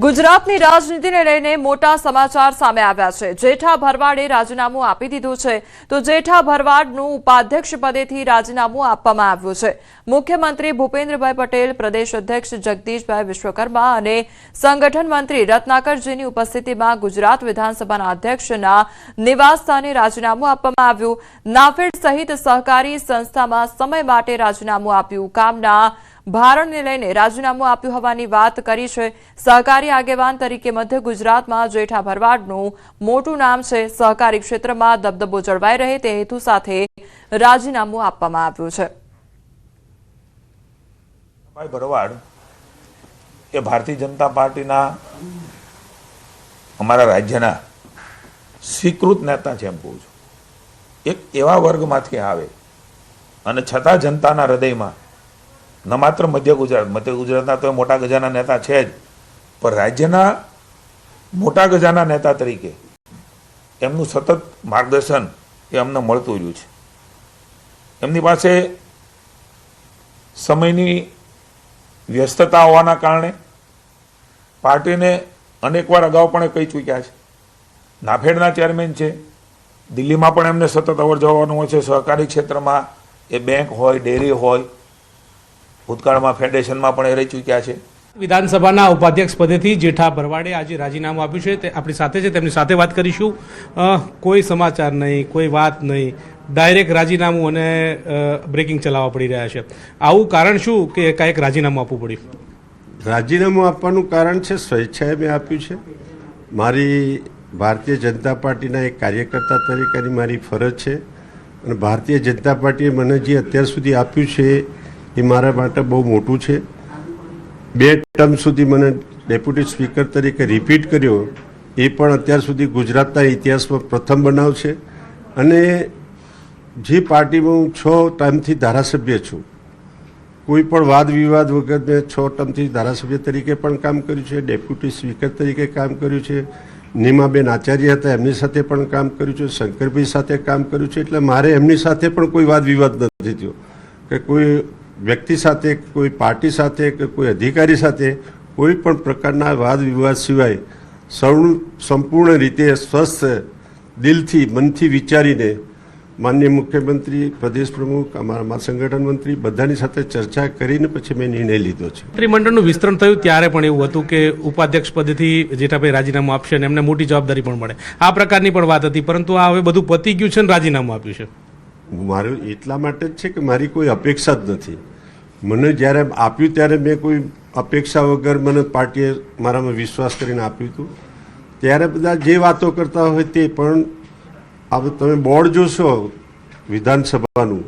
ગુજરાતની રાજનીતિને લઈને મોટા સમાચાર સામે આવ્યા છે। જેઠા ભરવાડે રાજીનામું આપી દીધું છે તો જેઠા ભરવાડનું ઉપાધ્યક્ષ પદેથી રાજીનામું આપવામાં આવ્યું છે। મુખ્યમંત્રી ભૂપેન્દ્રભાઈ પટેલ, પ્રદેશ અધ્યક્ષ જગદીશભાઈ વિશ્વકર્મા અને સંગઠન મંત્રી રત્નાકરજીની ઉપસ્થિતિમાં ગુજરાત વિધાનસભાના અધ્યક્ષના નિવાસસ્થાને રાજીનામું આપવામાં આવ્યું। નાફેડ સહિત સહકારી સંસ્થામાં સમય માટે રાજીનામું આપ્યું। કામના ભારણને લઈને રાજીનામું આપ્યું હોવાની વાત કરી છે। સહકારી આગેવાન તરીકે મધ્ય ગુજરાતમાં જેઠા ભરવાડનું મોટું નામ છે। સહકારી ક્ષેત્રમાં દબદબો જળવાઈ રહે તે હેતુ સાથે રાજીનામું આપવામાં આવ્યું છે। ભાઈ ભરવાડ એ ભારતીય જનતા પાર્ટીના અમારા રાજ્યના સ્વીકૃત નેતા છે એમ કહું છું। એક એવા વર્ગમાંથી આવે અને છતાં જનતાના હૃદયમાં ન માત્ર મધ્ય ગુજરાતના તો મોટા ગજાના નેતા છે જ, પણ રાજ્યના મોટા ગજાના નેતા તરીકે એમનું સતત માર્ગદર્શન એ અમને મળતું રહ્યું છે। એમની પાસે સમયની વ્યસ્તતા હોવાના કારણે પાર્ટીને અનેકવાર અગાઉ પણ કહી ચૂક્યા છે। નાફેડના ચેરમેન છે, દિલ્હીમાં પણ એમને સતત અવર જવાનું હોય છે। સહકારી ક્ષેત્રમાં એ બેંક હોય, ડેરી હોય, ભૂતકાળમાં ફેડરેશનમાં પણ એ રહી ચૂક્યા છે। વિધાનસભાના ઉપાધ્યક્ષ પદેથી જેઠા ભરવાડે આજે રાજીનામું આપ્યું છે। તે આપણી સાથે છે, તેમની સાથે વાત કરીશું। કોઈ સમાચાર નહીં, કોઈ વાત નહીં, ડાયરેક્ટ રાજીનામું અને બ્રેકિંગ ચલાવવા પડી રહ્યા છે। આવું કારણ શું કે એકાએક રાજીનામું આપવું પડ્યું? રાજીનામું આપવાનું કારણ છે સ્વેચ્છાએ મેં આપ્યું છે। મારી ભારતીય જનતા પાર્ટીના એક કાર્યકર્તા તરીકેની મારી ફરજ છે અને ભારતીય જનતા પાર્ટીએ મને જે અત્યાર સુધી આપ્યું છે એ મારા માટે બહુ મોટું છે। 2 ટર્મ સુધી મને ડેપ્યુટી સ્પીકર તરીકે રિપીટ કર્યો, એ પણ અત્યાર સુધી ગુજરાતના ઇતિહાસમાં પ્રથમ બનાવ છે। અને જે પાર્ટીમાં હું 6 ટર્મથી ધારાસભ્ય છું, કોઈ પણ વાદ વિવાદ વગર મેં 6 ટર્મથી ધારાસભ્ય તરીકે પણ કામ કર્યું છે, ડેપ્યુટી સ્પીકર તરીકે કામ કર્યું છે, નીમાબેન આચાર્ય હતા એમની સાથે પણ કામ કર્યું છે, શંકરભાઈ સાથે કામ કર્યું છે। એટલે મારે એમની સાથે પણ કોઈ વાદ વિવાદ નથી થયો કે કોઈ વ્યક્તિ સાથે, કોઈ પાર્ટી સાથે કે કોઈ અધિકારી સાથે કોઈ પણ પ્રકારના વાદ વિવાદ સિવાય સંપૂર્ણ રીતે સ્વસ્થ દિલથી, મનથી વિચારીને માનનીય મુખ્યમંત્રી, પ્રદેશ પ્રમુખ, અમારા સંગઠન મંત્રી બધાની સાથે ચર્ચા કરીને પછી મેં નિર્ણય લીધો છે। મંત્રીમંડળનું વિસ્તરણ થયું ત્યારે પણ એવું હતું કે ઉપાધ્યક્ષ પદેથી જેઠાભાઈ રાજીનામું આપશે અને એમને મોટી જવાબદારી પણ મળે, આ પ્રકારની પણ વાત હતી। પરંતુ આ હવે બધું પતી ગયું છે અને રાજીનામું આપ્યું છે। મારું એટલા માટે જ છે કે મારી કોઈ અપેક્ષા જ નથી। મને જ્યારે આપ્યું ત્યારે મેં કોઈ અપેક્ષા વગર મને પાર્ટીએ મારામાં વિશ્વાસ કરીને આપ્યું હતું। ત્યારે બધા જે વાતો કરતા હોય તે પણ હવે તમે બોર્ડ જોશો વિધાનસભાનું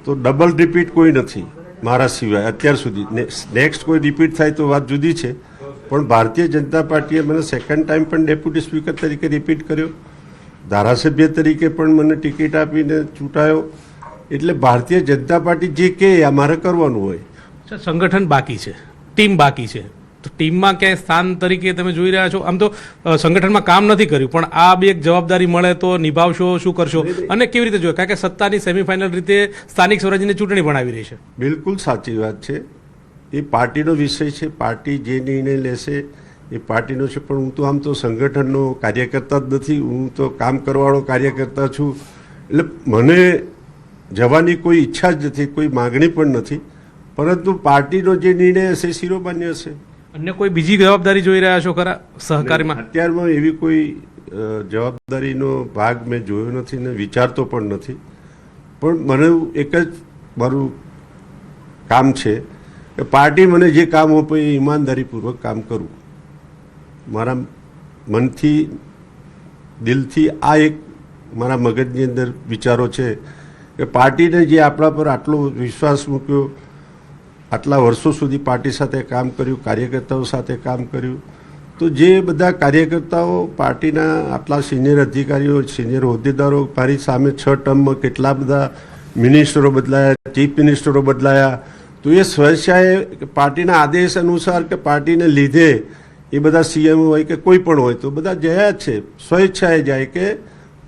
તો ડબલ રિપીટ કોઈ નથી મારા સિવાય અત્યાર સુધી। નેક્સ્ટ કોઈ રિપીટ થાય તો વાત જુદી છે, પણ ભારતીય જનતા પાર્ટીએ મને સેકન્ડ ટાઈમ પણ ડેપ્યુટી સ્પીકર તરીકે રિપીટ કર્યો, ધારાસભ્ય તરીકે પણ મને ટિકિટ આપીને ચૂંટાયો। એટલે ભારતીય જનતા પાર્ટી જે કહે અમારે કરવાનું હોય। સંગઠન બાકી છે, ટીમ બાકી છે, તો ટીમમાં ક્યાંય સ્થાન તરીકે તમે જોઈ રહ્યા છો? આમ તો સંગઠનમાં કામ નથી કર્યું, પણ આ બી એક જવાબદારી મળે તો નિભાવશો, શું કરશો અને કેવી રીતે જોઈએ? કારણ કે સત્તાની સેમીફાઇનલ રીતે સ્થાનિક સ્વરાજ્યની ચૂંટણી પણ આવી રહી છે। બિલકુલ સાચી વાત છે, એ પાર્ટીનો વિષય છે। પાર્ટી જે નિર્ણય લેશે એ પાર્ટીનો છે, પણ હું તો આમ તો સંગઠનનો કાર્યકર્તા જ નથી, હું તો કામ કરવાવાળો કાર્યકર્તા છું। એટલે મને જવાની કોઈ ઈચ્છા જ નથી, કોઈ માગણી પણ નથી, પરંતુ પાર્ટીનો જે નિર્ણય હશે શિરોમાન્ય હશે। અન્ય કોઈ બીજી જવાબદારી જોઈ રહ્યા છો ખરા સહકારીમાં? અત્યારમાં એવી કોઈ જવાબદારીનો ભાગ મેં જોયો નથી ને વિચારતો પણ નથી, પણ મને એક જ મારું કામ છે કે પાર્ટી મને જે કામ આપે એ ઈમાનદારીપૂર્વક કામ કરું। મારા મનથી, દિલથી આ એક મારા મગજની અંદર વિચારો છે કે પાર્ટીને જે આપણા પર આટલો વિશ્વાસ મૂક્યો, આટલા વર્ષો સુધી પાર્ટી સાથે કામ કર્યું, કાર્યકર્તાઓ સાથે કામ કર્યું, તો જે બધા કાર્યકર્તાઓ પાર્ટીના આટલા સિનિયર અધિકારીઓ, સિનિયર હોદ્દેદારો મારી સામે 6 ટર્મમાં કેટલા બધા મિનિસ્ટરો બદલાયા, ચીફ મિનિસ્ટરો બદલાયા, તો એ સ્વેચ્છાએ પાર્ટીના આદેશ અનુસાર કે પાર્ટીને લીધે એ બધા સીએમ હોય કે કોઈ પણ હોય તો બધા જયા જ છે, સ્વેચ્છાએ જાય કે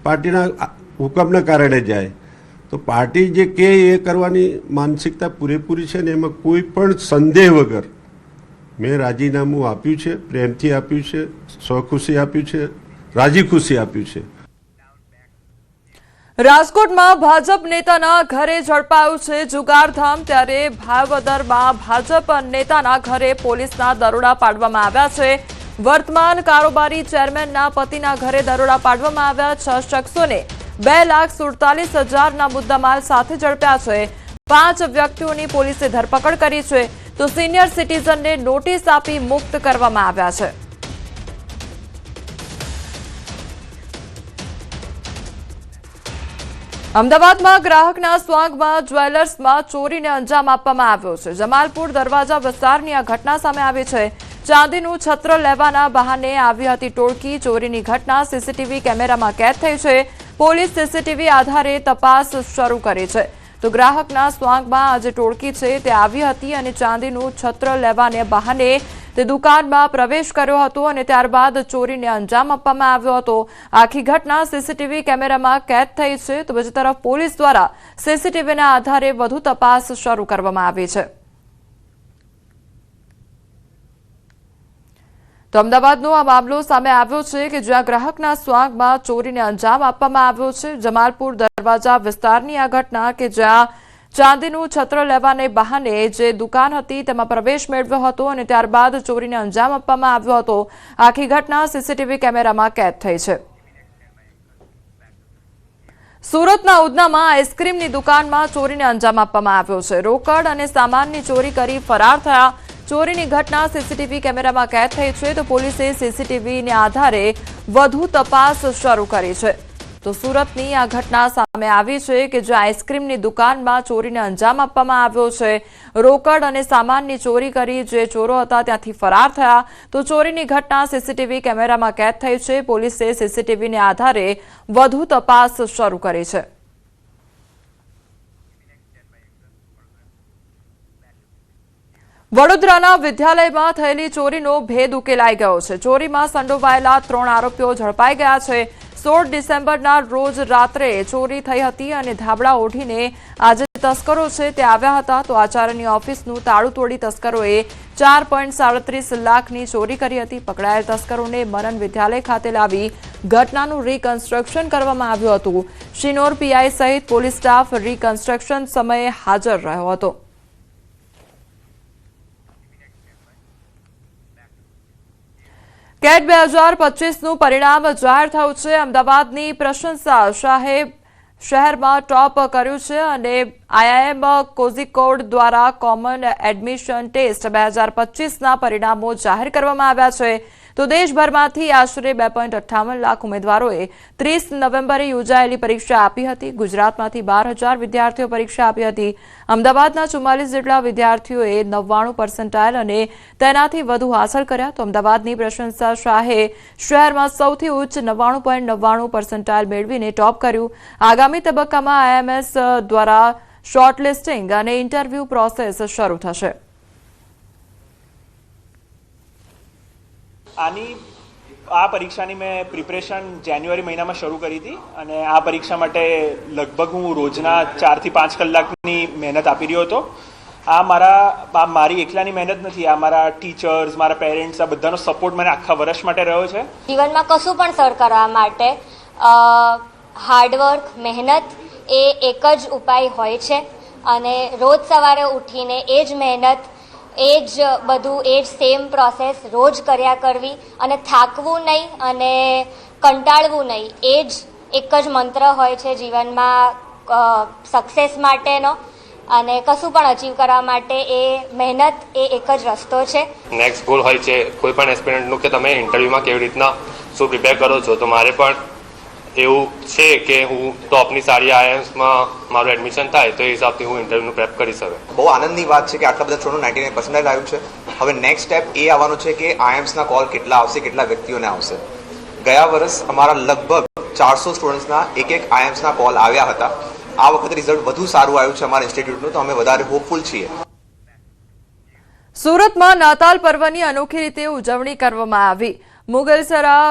પાર્ટીના હુકમના કારણે જાય। તો પાર્ટી જે કહે એ કરવાની માનસિકતા પૂરેપૂરી છે ને એમાં કોઈ પણ સંદેહ વગર મેં રાજીનામું આપ્યું છે, પ્રેમથી આપ્યું છે, સ્વખુશી આપ્યું છે, રાજી ખુશી આપ્યું છે. રાજકોટમાં ભાજપ નેતાના ઘરે ઝડપાયું છે જુગારધામ. ત્યારે ભાવનગરમાં ભાજપ નેતાના ઘરે પોલીસના દરોડા પાડવામાં આવ્યા છે. વર્તમાન કારોબારી ચેરમેનના પતિના ઘરે દરોડા પાડવામાં આવ્યા. 6 શખ્સોને 2,47,000ના મુદ્દામાલ સાથે ઝડપ્યા છે. 5 વ્યક્તિઓની પોલીસે ધરપકડ કરી છે, તો સિનિયર સિટીઝનને નોટિસ આપી મુક્ત કરવામાં આવ્યા છે. અમદાવાદમાં ગ્રાહકના સ્વાંગમાં જ્વેલર્સમાં ચોરીને અંજામ આપવામાં આવ્યો છે. જમાલપુર દરવાજા વિસ્તારની આ ઘટના સામે આવી છે. ચાંદીનું છત્ર લેવાના બહાને આવી હતી ટોળકી. ચોરીની ઘટના સીસીટીવી કેમેરામાં કેદ થઈ છે. પોલીસ સીસીટીવી આધારે તપાસ શરૂ કરી છે. તો ગ્રાહકના સ્વાંગમાં આજે ટોળકી છે તે આવી હતી અને ચાંદીનું છત્ર લેવાને બહાને તે દુકાનમાં પ્રવેશ કર્યો હતો અને ત્યારબાદ ચોરીને અંજામ આપવામાં આવ્યો હતો. આખી ઘટના સીસીટીવી કેમેરામાં કેદ થઈ છે. તો બીજી તરફ પોલીસ દ્વારા સીસીટીવીના આધારે વધુ તપાસ શરૂ કરવામાં આવી છે. તો અમદાવાદનો આ મામલો સામે આવ્યો છે કે જ્યાં ગ્રાહકના સ્વાંગમાં ચોરીને અંજામ આપવામાં આવ્યો છે. જમાલપુર દરવાજા વિસ્તારની આ ઘટના કે જ્યાં ચાંદીનું છત્ર લેવાને બહાને જે દુકાન હતી તેમાં પ્રવેશ મેળવ્યો હતો અને ત્યારબાદ ચોરીને અંજામ આપવામાં આવ્યો હતો. આખી ઘટના સીસીટીવી કેમેરામાં કેદ થઈ છે. સુરતના ઉધનામાં આઈસ્ક્રીમની દુકાનમાં ચોરીને અંજામ આપવામાં આવ્યો છે. રોકડ અને સામાનની ચોરી કરી ફરાર થયા. ચોરીની ઘટના સીસીટીવી કેમેરામાં કેદ થઈ છે. તો પોલીસે સીસીટીવીને આધારે વધુ તપાસ શરૂ કરી છે. તો સુરતની આ ઘટના સામે આવી છે કે જ્યાં આઈસ્ક્રીમની દુકાનમાં ચોરીને અંજામ આપવામાં આવ્યો છે. રોકડ અને સામાનની ચોરી કરી જે ચોરો હતા ત્યાંથી ફરાર થયા. તો ચોરીની ઘટના સીસીટીવી કેમેરામાં કેદ થઈ છે. પોલીસે સીસીટીવીને આધારે વધુ તપાસ શરૂ કરી છે. વડોદરાના વિદ્યાલયમાં થયેલી ચોરીનો ભેદ ઉકેલાઈ ગયો છે. ચોરીમાં સંડોવાયેલા 3 આરોપીઓ ઝડપાઈ ગયા છે. 16 ડિસેમ્બરના રોજ રાત્રે ચોરી થઈ હતી અને ધાબળા ઓઢીને આજે તસ્કરો છે તે આવ્યા હતા. તો આચાર્યની ઓફિસનું તાળું તોડી તસ્કરોએ 4.37 લાખની ચોરી કરી હતી. પકડાયેલ તસ્કરોને મનન વિદ્યાલય ખાતે લાવી ઘટનાનું રીકન્સ્ટ્રક્શન કરવામાં આવ્યું હતું. શિનોર પીઆઈ સહિત પોલીસ સ્ટાફ રીકન્સ્ટ્રક્શન સમયે હાજર રહ્યો હતો. કેટ 2025નું પરિણામ જાહેર થયું છે. અમદાવાદની પ્રશંસા શાહે શહેરમાં ટોપ કર્યું છે અને આઈઆઈએમ કોઝિકોડ દ્વારા કોમન એડમિશન ટેસ્ટ 2025ના પરિણામો જાહેર કરવામાં આવ્યા છે. તો દેશભરમાંથી આશરે 2.58 લાખ ઉમેદવારોએ 30 નવેમ્બરે યોજાયેલી પરીક્ષા આપી હતી. ગુજરાતમાંથી 12,000 વિદ્યાર્થીઓ પરીક્ષા આપી હતી. અમદાવાદના 44 જેટલા વિદ્યાર્થીઓએ 99% અને તેનાથી વધુ હાંસલ કર્યા. તો અમદાવાદની પ્રશંસા શાહે શહેરમાં સૌથી ઉચ્ચ 99.99% મેળવીને ટોપ કર્યું. આગામી તબક્કામાં આઈએમએસ દ્વારા શોર્ટલિસ્ટિંગ અને ઇન્ટરવ્યૂ પ્રોસેસ શરૂ થશે. આ પરીક્ષાની મેં પ્રિપરેશન જાન્યુઆરી મહિનામાં શરૂ કરી હતી અને આ પરીક્ષા માટે લગભગ હું રોજના 4 થી 5 કલાકની મહેનત આપી રહ્યો હતો. આ મારી એકલાની મહેનત નથી. આ મારા ટીચર્સ, મારા પેરેન્ટ્સ, આ બધાનો સપોર્ટ મને આખા વર્ષ માટે રહ્યો છે. જીવનમાં કશું પણ સર કરવા માટે હાર્ડવર્ક, મહેનત એ એક જ ઉપાય હોય છે અને રોજ સવારે ઉઠીને એ જ મહેનત, એ જ બધું, એ જ સેમ પ્રોસેસ રોજ કર્યા કરવી અને થાકવું નહીં અને કંટાળવું નહીં, એ જ એક જ મંત્ર હોય છે જીવનમાં સક્સેસ માટેનો. અને કશું પણ અચીવ કરવા માટે એ મહેનત એ એક જ રસ્તો છે. નેક્સ્ટ ગોલ હોય છે કોઈ પણ એસ્પિરન્ટનું કે તમે ઇન્ટરવ્યૂમાં કેવી રીતના શું પ્રિપેર કરો છો. તો મારે પણ એવું છે કે હું ટોપની સારી આઈએમ્સમાં મારું એડમિશન થાય તો એ હિસાબથી હું ઇન્ટરવ્યૂનું પ્રેપ કરી શકું. બહુ આનંદની વાત છે કે આટલા બધા સ્ટુડન્ટનું 99% આવ્યું છે. હવે નેક્સ્ટ સ્ટેપ એ આવવાનું છે કે આઈએમ્સના કોલ કેટલા આવશે, કેટલા વ્યક્તિઓને આવશે. ગયા વર્ષ અમારા લગભગ 400 સ્ટુડન્ટ્સના એક આઈએમ્સના કોલ આવ્યા હતા. આ વખતે રિઝલ્ટ વધુ સારું આવ્યું છે અમારા ઇન્સ્ટિટ્યૂટનું, તો અમે વધારે હોપફુલ છીએ. સુરતમાં નાતાલ પર્વની અનોખી રીતે ઉજવણી કરવામાં આવી. મુગલસરા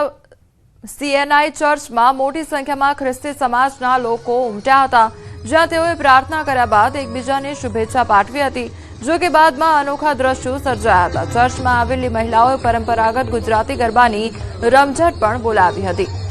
સીએનઆઈ ચર્ચમાં મોટી સંખ્યામાં ખ્રિસ્તી સમાજના લોકો ઉમટ્યા હતા, જ્યાં તેઓએ પ્રાર્થના કર્યા બાદ એકબીજાને શુભેચ્છા પાઠવી હતી. જો કે બાદમાં અનોખા દ્રશ્યો સર્જાયા હતા. ચર્ચમાં આવેલી મહિલાઓએ પરંપરાગત ગુજરાતી ગરબાની રમઝટ પણ બોલાવી હતી.